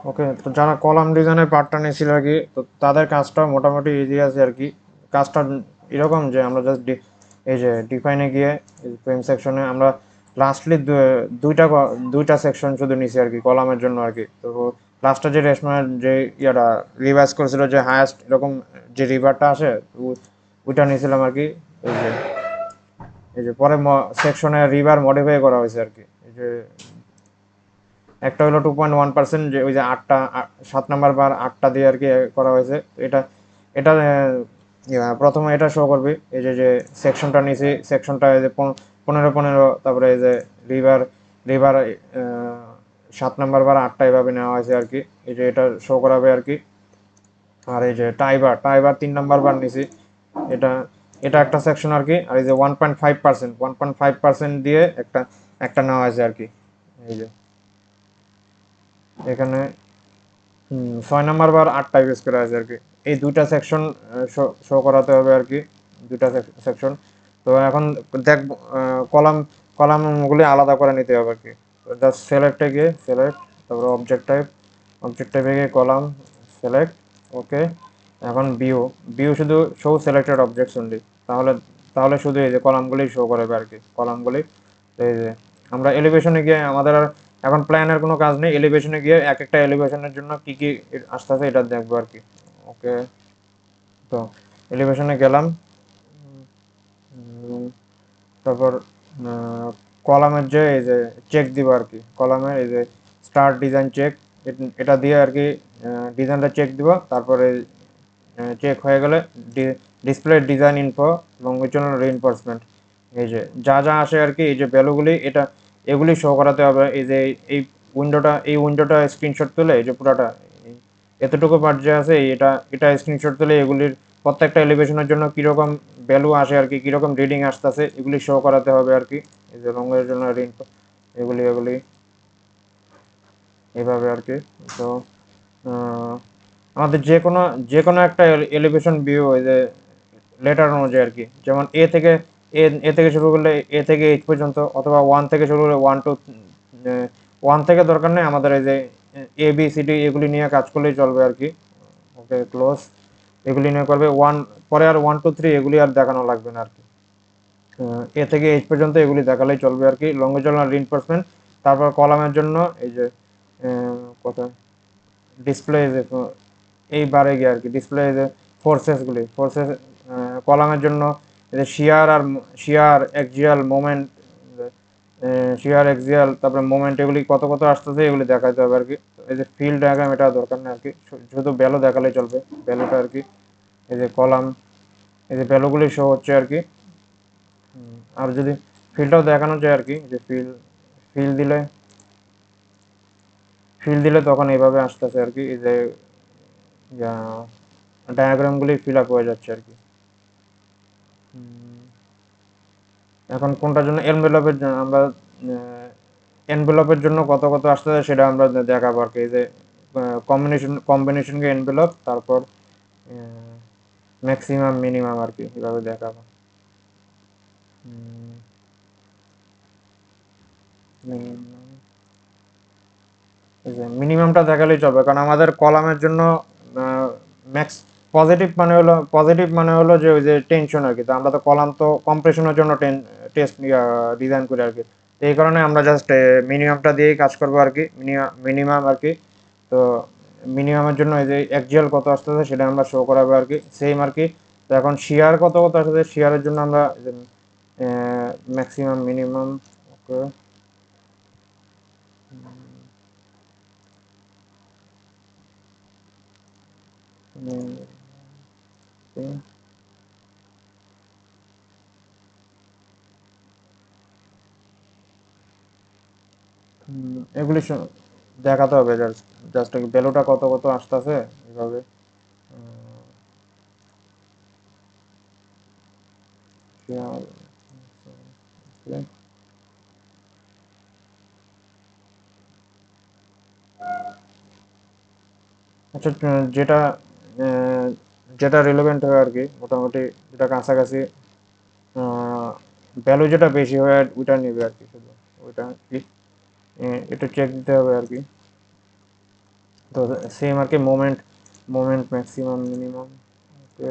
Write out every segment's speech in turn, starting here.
ওকে, তো যারা কলাম ডিজাইনের পার্টটা নিয়েছিল আর কি, তো তাদের কাজটা মোটামুটি ইজি আছে আর কি। কাজটা এরকম যে আমরা জাস্ট এই যে ডিফাইনে গিয়ে ফ্রেম সেকশনে আমরা লাস্টলি দুইটা সেকশন শুধু নিছি আর কি কলামের জন্য আর কি। তো লাস্টে যে রেশমার যে ইয়াটা রিভাইজ করেছিল যে হায়েস্ট এরকম যে রিভারটা আসে, ওইটা নিয়েছিলাম আর কি। এই যে এই যে পরে সেকশনে রিভার মডিফাই করা হয়েছে আর কি। এই যে একটা হলো 2.1%, যে ওই যে 7 নাম্বার বার 8টা দিয়ে আর কি করা হয়েছে। এটা এটা প্রথমে এটা শো করবে এই যে যে সেকশনটা নিচে সেকশনটা এই যে 15 তারপরে এই যে রিভার রিভার 7 নাম্বার বার 8টা এভাবে নেওয়া হয়েছে আর কি। এই যে এটা শো করাবে আর কি। আর এই যে টাইবার টাইবার 3 নাম্বার বার নিছি। এটা এটা একটা সেকশন আর কি। আর এই যে 1.5% দিয়ে একটা একটা নেওয়া হয়েছে আর কি। এই যে এখানে 6 নাম্বার বার 8টা ইউজ করা আছে আর কি। এই দুইটা সেকশন শো করাতে হবে আর কি, দুইটা সেকশন। তো এখন দেখ, কলামগুলি আলাদা করে নিতে হবে আর কি। জাস্ট সিলেক্টে গিয়ে সিলেক্ট, তারপরে অবজেক্ট টাইপে গিয়ে কলাম সিলেক্ট। ওকে, এখন ভিউ শুধু শো সিলেক্টেড অবজেক্টস অনলি। তাহলে তাহলে শুধু এই যে কলামগুলি শো করবে আর কি, কলামগুলি। এই যে আমরা এলিভেশনে গিয়ে আমাদের আর এখন প্ল্যানের কোনো কাজ নেই, এলিভেশনে গিয়ে এক একটা এলিভেশনের জন্য কি কি আসতেছে এটা দেখবো আর কি। ওকে, তো এলিভেশনে গেলাম। তারপর কলামের যে এই যে চেক দিব আর কি, কলামের এই যে স্টার্ট ডিজাইন চেক, এটা দিয়ে আর কি ডিজাইনটা চেক দিব। তারপরে চেক হয়ে গেলে ডিসপ্লে ডিজাইন ইনফো লঙ্গিচুরাল রিইনফোর্সমেন্ট, এই যে যা যা আসে আর কি, এই যে ভ্যালুগুলি এটা এগুলি শো করাতে হবে। এই যে এই উইন্ডোটা স্ক্রিনশট তুলে এই যে পুরাটা এতটুকু পার্ট যে আছে এটা এটা স্ক্রিনশট তুলে এগুলির প্রত্যেকটা এলিভেশনের জন্য কিরকম ভ্যালু আসে আর কি, কিরকম রিডিং আসতেছে এগুলি শো করাতে হবে আর কি। এই যে লঙ্গের জন্য এগুলি এগুলি এইভাবে আর কি। তো আমাদের যে কোনো একটা এলিভেশন ভিউ ওই যে লেটার অনুযায়ী আর কি, যেমন এ থেকে শুরু করলে এ থেকে এইচ পর্যন্ত, অথবা ওয়ান থেকে শুরু করলে ওয়ান থেকে দরকার নেই আমাদের, এই যে এ বি সি ডি এগুলি নিয়ে কাজ করলেই চলবে আর কি। ওকে, ক্লোজ। এগুলি নিয়ে করবে পরে আর 1 2 3 এগুলি আর দেখানো লাগবে না আর কি। এ থেকে এইচ পর্যন্ত এগুলি দেখালেই চলবে আর কি, লঙ্গিচুরাল রিইনফোর্সমেন্ট। তারপর কলামের জন্য এই যে কোথায় ডিসপ্লে, এই বারে গিয়ে আর কি ডিসপ্লে যে ফোর্সেস কলামের জন্য এই যে শিয়ার এক্সিয়াল মোমেন্ট, শিয়ার এক্সিয়াল তারপরে মোমেন্ট এগুলি কত কত আসতেছে এগুলি দেখাতে হবে আর কি। এই যে ফিল্ড ডায়াগ্রাম এটা দরকার নেই আর কি, শুধু ভ্যালু দেখালেই চলবে, ভ্যালুটা আর কি। এই যে কলাম, এই যে ভ্যালুগুলি শো হচ্ছে আর কি। আর যদি ফিল্ডটাও দেখানো যায় আর কি, যে ফিল দিলে ফিল দিলে তখন এইভাবে আসতেছে আর কি। এই যে ডায়াগ্রামগুলি ফিল আপ হয়ে যাচ্ছে আর কি। এখন কোনটার জন্য এনভেলপের জন্য আমরা এনভেলপের জন্য কত কত আসতেছে সেটা আমরা দেখাবো আর কি। এই যে কম্বিনেশনকে এনভেলপ, তারপর ম্যাক্সিমাম মিনিমাম আর কি এভাবে দেখাবো। মিনিমামটা দেখালেই চলবে, কারণ আমাদের কলামের জন্য ম্যাক্স পজিটিভ মানে হলো যে ওই যে টেনশন আর কি। তো আমরা তো কলাম তো কম্প্রেশনের জন্য টেস্ট ডিজাইন করি আর কি। তো এই কারণে আমরা জাস্ট মিনিমামটা দিয়েই কাজ করবো আর কি, মিনিমাম আর কি। তো মিনিমামের জন্য এই যে এক্সিয়াল কত আসতেছে সেটা আমরা শো করাবো আর কি, সেম আর কি। তো এখন শিয়ার কত কত আসতেছে, শিয়ারের জন্য আমরা ম্যাক্সিমাম মিনিমাম। ওকে, এগুলি দেখাতে হবে, জাস্ট জাস্ট ভ্যালুটা কত কত আসতেছে এভাবে। আচ্ছা, যেটা আহ, যেটা রিলেভেন্ট হয় আর কি, মোটামুটি যেটা কাছাকাছি ভ্যালু যেটা বেশি হয় ওইটা নেবে আর কি, শুধু ওইটা কি একটু চেক দিতে হবে আর কি। তো সেম আর কি মোমেন্ট মোমেন্ট ম্যাক্সিমাম মিনিমাম। ওকে,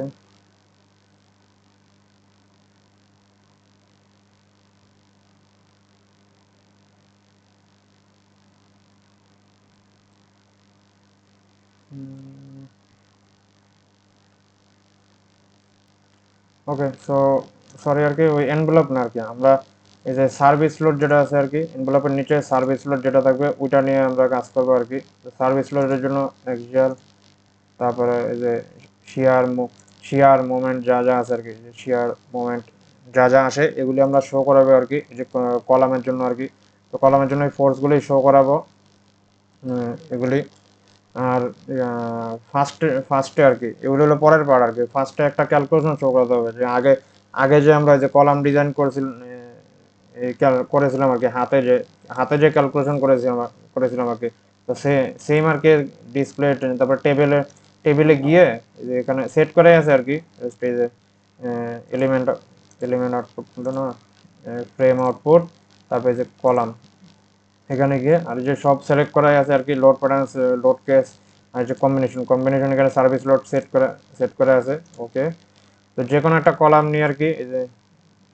ওকে। সো সরি আর কি, ওই এনভেলপ না আর কি, আমরা এই যে সার্ভিস লোড যেটা আছে আর কি, এনভেলপের নিচে সার্ভিস লোড যেটা থাকবে ওইটা নিয়ে আমরা কাজ করবো আর কি। সার্ভিস লোডের জন্য এক্সিয়াল, তারপরে এই যে শিয়ার শিয়ার মোমেন্ট যা যা আছে আর কি, শিয়ার মোমেন্ট যা যা আসে এগুলি আমরা শো করাবো আর কি, এই যে কলামের জন্য আর কি। তো কলামের জন্য এই ফোর্সগুলি শো করাবো, এগুলি। আর ফার্স্টে ফার্স্টে আর কি এগুলো হলো পরের পার্ট আর কি। ফার্স্টে একটা ক্যালকুলেশন শো করাতে হবে যে আগে আগে যে আমরা যে কলাম ডিজাইন করেছিলাম, করেছিলাম আর কি, হাতে যে ক্যালকুলেশন করেছিলাম আর কি। তো সেম আর কি ডিসপ্লে, তারপর টেবিলে গিয়ে এই যে এখানে সেট করে আছে আর কি, এই যে এলিমেন্ট এলিমেন্ট আউটপুট না, ফ্রেম আউটপুট, তারপরে যে কলাম, এখানে গিয়ে আর যে সব সিলেক্ট করাই আছে আর কি, লোড প্যাটার্ন, লোড কেস, আর যে কম্বিনেশন এখানে সার্ভিস লোড সেট করে আছে। ওকে, তো যে কোনো একটা কলাম নিয়ে আর কি,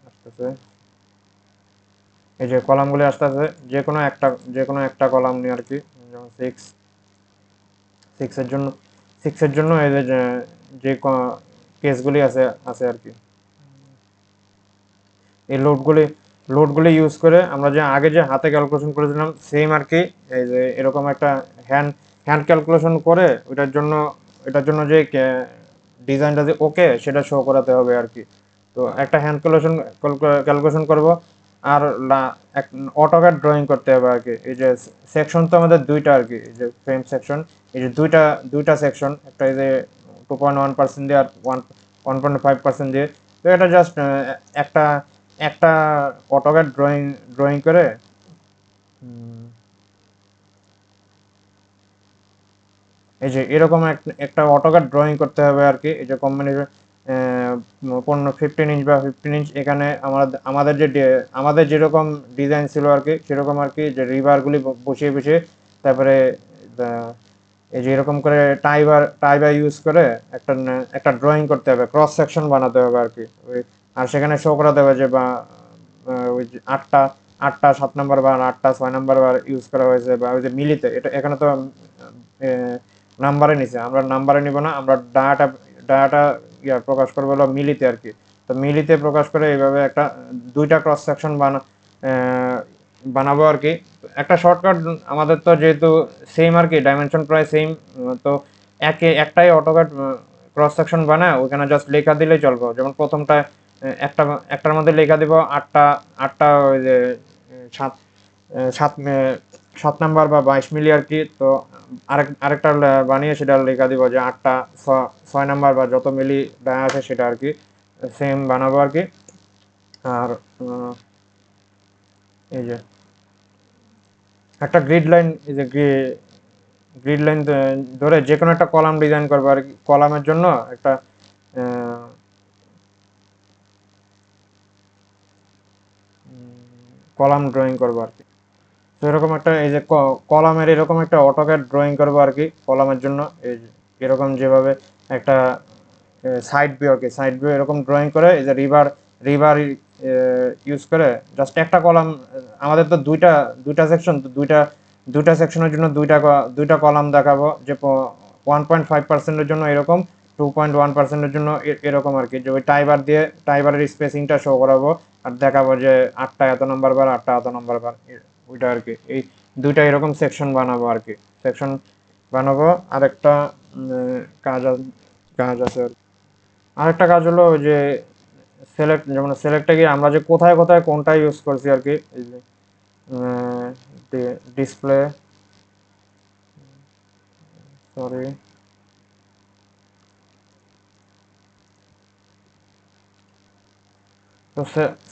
আসতেছে এই যে কলামগুলি আসতেছে, যে কোনো একটা কলাম নিয়ে আর কি, যেমন সিক্সের জন্য সিক্সের জন্য এই যে যে কেসগুলি আছে আছে আর কি, এই লোডগুলি ইউজ করে আমরা যে আগে যে হাতে ক্যালকুলেশন করেছিলাম সেম আর কি, এই যে এরকম একটা হ্যান্ড হ্যান্ড ক্যালকুলেশন করে এটার জন্য যে ডিজাইনটা যে ওকে সেটা শো করাতে হবে আর কি। তো একটা হ্যান্ড ক্যালকুলেশন করব, আর অটোক্যাড ড্রয়িং করতে হবে আর কি। এই যে সেকশন তো আমাদের দুইটা আর কি, এই যে ফ্রেম সেকশন, এই যে দুইটা দুইটা সেকশন, একটা এই যে 2.1% দিয়ে আর 1.5% দিয়ে। তো এটা জাস্ট একটা একটা অটোক্যাড ড্রয়িং ড্রয়িং করে, এই যে এরকম একটা অটোক্যাড ড্রয়িং করতে হবে আর কি। এই যে কম্বিনেশন 15 ইঞ্চ বা 15 ইঞ্চ, এখানে আমাদের আমাদের যেরকম ডিজাইন ছিল আর কি সেরকম আর কি, যে রিবারগুলি বসিয়ে বসিয়ে, তারপরে এই যে এরকম করে টাইবার ইউজ করে একটা একটা ড্রয়িং করতে হবে, ক্রস সেকশন বানাতে হবে আর কি। আর সেখানে শো করাতে হবে যে বা ওই যে আটটা আটটা 7 নাম্বার বার, আটটা 6 নাম্বার বার ইউজ করা হয়েছে, বা ওই যে মিলিতে, এটা এখানে তো নাম্বারে নিছে, আমরা নাম্বারে নিব না, আমরা ডাটা প্রকাশ করবো হলো মিলিতে আর কি। তো মিলিতে প্রকাশ করে এইভাবে একটা দুইটা ক্রস সেকশন বানাবো আর কি। একটা শর্টকাট আমাদের তো যেহেতু সেম আর কি, ডাইমেনশন প্রায় সেম, তো একটাই অটোক্যাড ক্রস সেকশন বানায় ওখানে জাস্ট লেখা দিলেই চলবে। যেমন প্রথমটা একটা একটার মধ্যে লেখা দিব আটটা আটটা ওই যে সাত সাত 7 নাম্বার বা 22 মিলি আর কি। তো আরেকটা বানিয়ে সেটা লেখা দিব যে আটটা 6 নাম্বার বা যত মিলি দেয়া আছে সেটা আর কি, সেম বানাবো আর কি। আর এই যে একটা গ্রিড লাইন, এই যে গ্রিড লাইন ধরে যে কোনো একটা কলাম ডিজাইন করবো আর কি। কলামের জন্য একটা কলাম ড্রয়িং করবো আর কি। তো এরকম একটা এই যে কলামের এরকম একটা অটোক্যাড ড্রয়িং করবো আর কি কলামের জন্য। এই যে এরকম যেভাবে একটা সাইড ভিউ আর কি, সাইড ভিউ এরকম ড্রয়িং করে, এই যে রিভার ইউজ করে জাস্ট একটা কলাম। আমাদের তো দুইটা দুইটা সেকশন, তো দুইটা দুইটা সেকশনের জন্য দুইটা কলাম দেখাবো, যে 1.5%-এর জন্য এরকম, 2.1%-এর জন্য এরকম আর কি। যে ওই টাইবারের স্পেসিংটা শো করাবো, আর দেখাবো যে আটটা এত নম্বর বার, আটটা এত নম্বর বার, ওইটা আর কি। এই দুইটা এরকম সেকশন বানাবো আর কি, সেকশন বানাবো। আরেকটা কাজ কাজ আছে আর কি। আরেকটা কাজ হলো ওই যে যেমন সিলেক্টে গিয়ে আমরা যে কোথায় কোথায় কোনটা ইউজ করছি আর কি, এই যে ডিসপ্লে, সরি, তো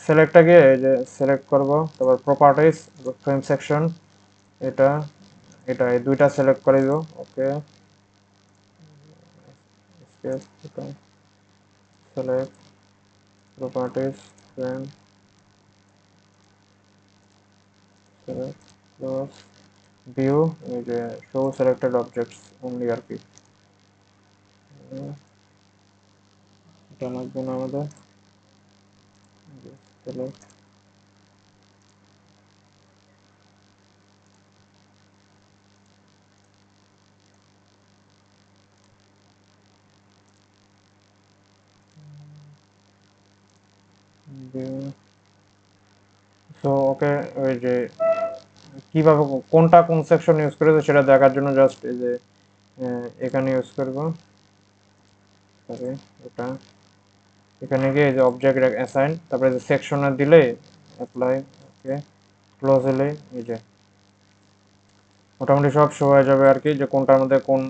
সিলেক্টে গিয়ে এই যে সিলেক্ট করব, তারপর প্রপার্টিস, ফ্রেম সেকশন, এটা এটা এই দুইটা সিলেক্ট করে দিব। ওকে, এটা select, properties, frame, select, close, view এই যে শো সিলেক্টেড অবজেক্টস অনলি আর কি, এটা লাগবে না আমাদের। select view। সো ওকে, ওই যে কিভাবে কোনটা কোন সেকশন ইউজ করেছে সেটা দেখার জন্য জাস্ট এই যে এখানে ইউজ করবো, তবে এটা এখানে গিয়ে এই যে অবজেক্ট অ্যাসাইন, তারপরে যে সেকশনে দিলে অ্যাপ্লাই, ওকে ক্লোজ হলে এই যে মোটামুটি সব শো হয়ে যাবে আর কি, যে কোনটার মধ্যে কোন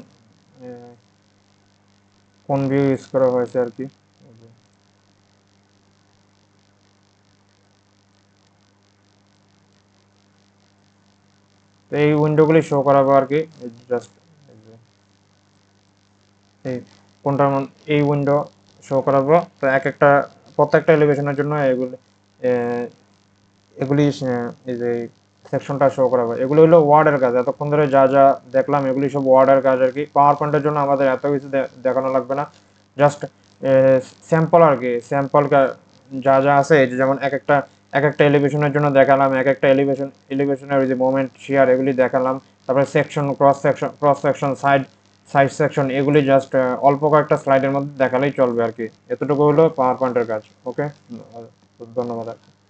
কোন ভিউ ইউজ করা হয়েছে আর কি। তো এই উইন্ডোগুলি শো করাবো আর কি, জাস্ট এই কোনটার মধ্যে এই উইন্ডো শো করাবো। তো এক একটা প্রত্যেকটা এলিভেশনের জন্য এগুলি এগুলি এই যে সেকশনটা শো করাবো। এগুলো হলো ওয়ার্ডের কাজ, এতক্ষণ ধরে যা যা দেখলাম এগুলি সব ওয়ার্ডের কাজ আর কি। পাওয়ার পয়েন্টের জন্য আমাদের এত কিছু দেখানো লাগবে না, জাস্ট স্যাম্পল আর কি, স্যাম্পল যা যা আছে এই যে যেমন এক একটা এলিভেশনের জন্য দেখালাম, এক একটা এলিভেশনের ওই যে মোমেন্ট শেয়ার এগুলি দেখালাম, তারপরে section cross section side side section এগুলি জাস্ট অল্প কয়েকটা স্লাইডের মধ্যে দেখালেই চলবে আর কি। এতটুকু হলো পাওয়ার পয়েন্টের কাজ। ওকে, ধন্যবাদ।